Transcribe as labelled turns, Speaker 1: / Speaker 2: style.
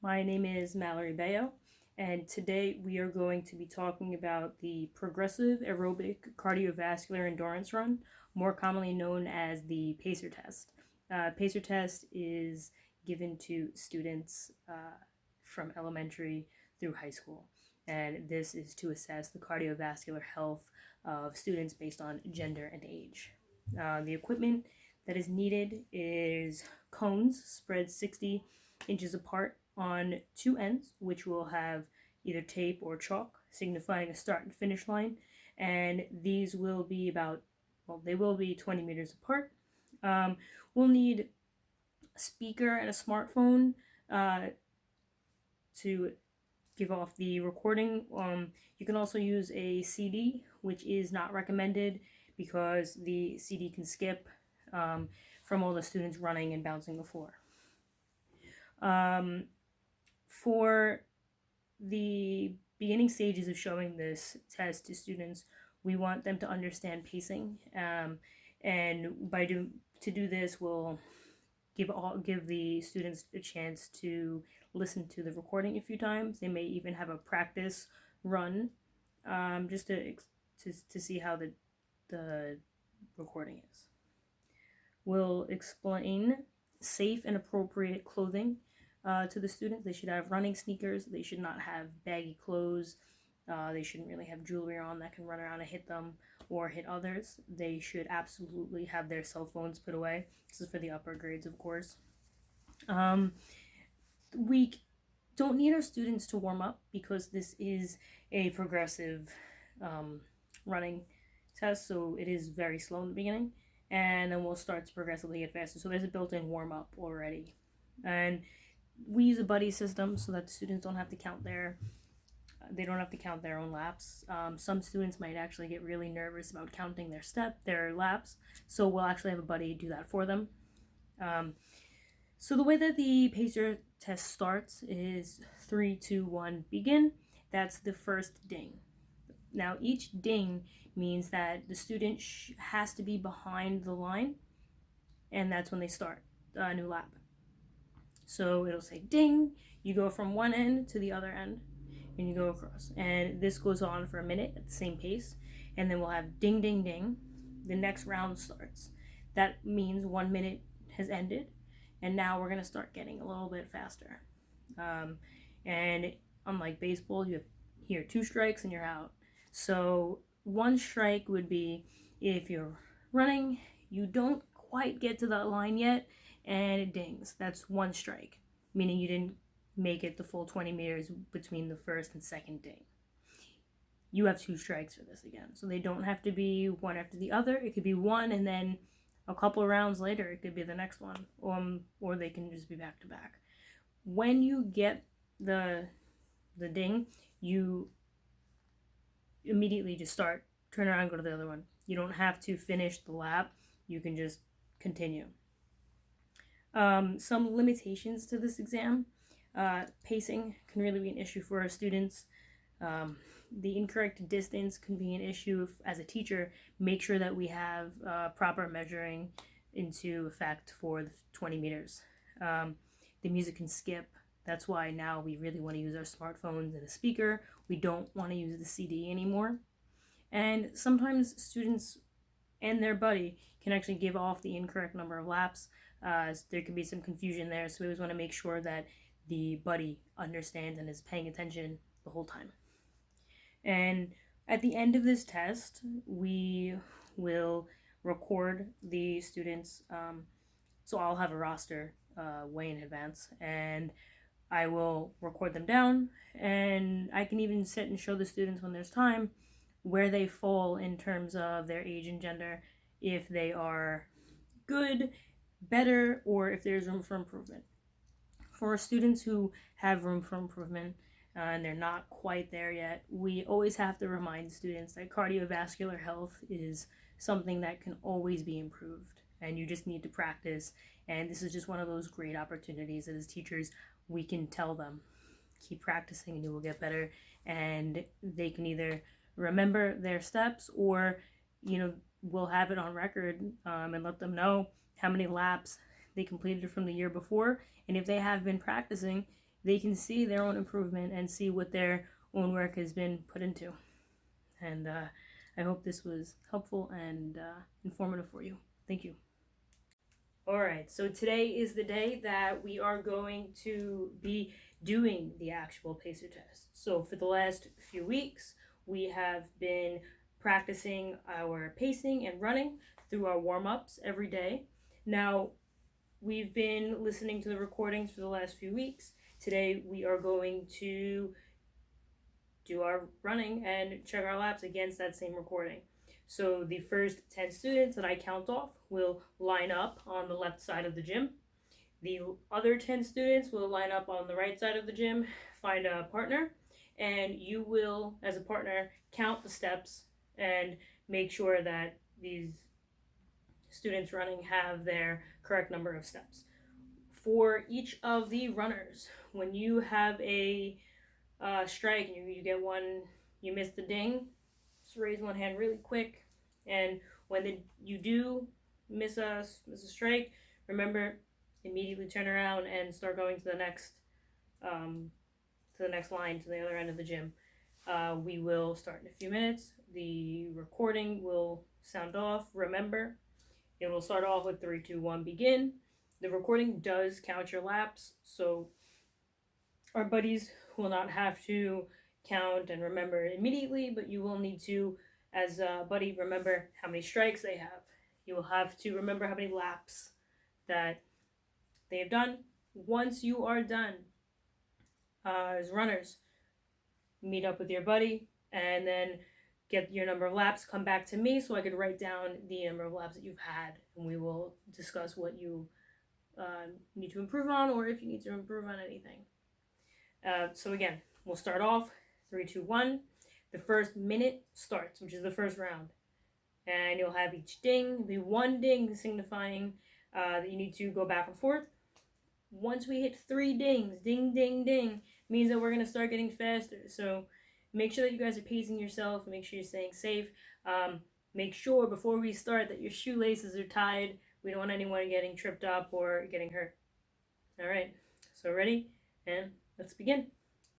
Speaker 1: My name is Mallory Bayo, and today we are going to be talking about the Progressive Aerobic Cardiovascular Endurance Run, more commonly known as the PACER test. PACER test is given to students from elementary through high school, and this is to assess the cardiovascular health of students based on gender and age. The equipment that is needed is cones spread 60 inches apart on two ends, which will have either tape or chalk signifying a start and finish line. And these will be they will be 20 meters apart. We'll need a speaker and a smartphone to give off the recording. You can also use a CD, which is not recommended because the CD can skip from all the students running and bouncing the floor. For the beginning stages of showing this test to students, we want them to understand pacing, and to do this, we'll give the students a chance to listen to the recording a few times. They may even have a practice run, just to see how the recording is. We'll explain safe and appropriate clothing to the students. They should have running sneakers. They should not have baggy clothes. They shouldn't really have jewelry on that can run around and hit them or hit others. They should absolutely have their cell phones put away. This is for the upper grades, of course. We don't need our students to warm up because this is a progressive running test, so it is very slow in the beginning, and then we'll start to progressively get faster. So there's a built-in warm-up already. And we use a buddy system so that students don't have to count their own laps. Some students might actually get really nervous about counting their laps, so we'll actually have a buddy do that for them. So the way that the PACER test starts is 3, 2, 1, begin. That's the first ding. Now each ding means that the student has to be behind the line, and that's when they start a new lap. So it'll say ding, you go from one end to the other end, and you go across. And this goes on for a minute at the same pace, and then we'll have ding, ding, ding. The next round starts. That means 1 minute has ended, and now we're going to start getting a little bit faster. And unlike baseball, you have here 2 strikes and you're out. So 1 strike would be if you're running, you don't quite get to that line yet, and it dings. That's 1 strike, meaning you didn't make it the full 20 meters between the first and second ding. You have 2 strikes for this again. So they don't have to be one after the other. It could be one, and then a couple of rounds later, it could be the next one, or they can just be back to back. When you get the ding, you immediately just turn around, go to the other one. You don't have to finish the lap. You can just continue. Some limitations to this exam. Pacing can really be an issue for our students. The incorrect distance can be an issue. As a teacher, make sure that we have proper measuring into effect for the 20 meters. The music can skip. That's why now we really want to use our smartphones and a speaker. We don't want to use the CD anymore. And sometimes students and their buddy can actually give off the incorrect number of laps. There could be some confusion there, so we always want to make sure that the buddy understands and is paying attention the whole time. And at the end of this test, we will record the students. So I'll have a roster way in advance, and I will record them down, and I can even sit and show the students when there's time where they fall in terms of their age and gender, if they are good, better, or if there's room for improvement. For students who have room for improvement and they're not quite there yet, we always have to remind students that cardiovascular health is something that can always be improved, and you just need to practice. And this is just one of those great opportunities that as teachers we can tell them, keep practicing and you will get better. And they can either remember their steps, or we'll have it on record, and let them know how many laps they completed from the year before. And if they have been practicing, they can see their own improvement and see what their own work has been put into. And I hope this was helpful and informative for you. Thank you. All right, so today is the day that we are going to be doing the actual PACER test. So for the last few weeks, we have been practicing our pacing and running through our warm-ups every day. Now, we've been listening to the recordings for the last few weeks. Today, we are going to do our running and check our laps against that same recording. So the first 10 students that I count off will line up on the left side of the gym. The other 10 students will line up on the right side of the gym, find a partner, and you will, as a partner, count the steps and make sure that these students running have their correct number of steps. For each of the runners, when you have a strike and you get one, you miss the ding, just raise one hand really quick. And when you do miss a strike, remember, immediately turn around and start going to the next line to the other end of the gym. We will start in a few minutes. The recording will sound off. Remember, it will start off with 3, 2, 1, begin. The recording does count your laps, so our buddies will not have to count and remember immediately, but you will need to, as a buddy, remember how many strikes they have. You will have to remember how many laps that they have done. Once you are done, as runners, meet up with your buddy and then get your number of laps, come back to me so I could write down the number of laps that you've had, and we will discuss what you need to improve on, or if you need to improve on anything. So again, we'll start off 3, 2, 1. The first minute starts, which is the first round, and you'll have each ding. Be one ding signifying that you need to go back and forth. Once we hit 3 dings, ding, ding, ding, means that we're going to start getting faster. So make sure that you guys are pacing yourself. Make sure you're staying safe. Make sure before we start that your shoelaces are tied. We don't want anyone getting tripped up or getting hurt. All right, so ready? And let's begin.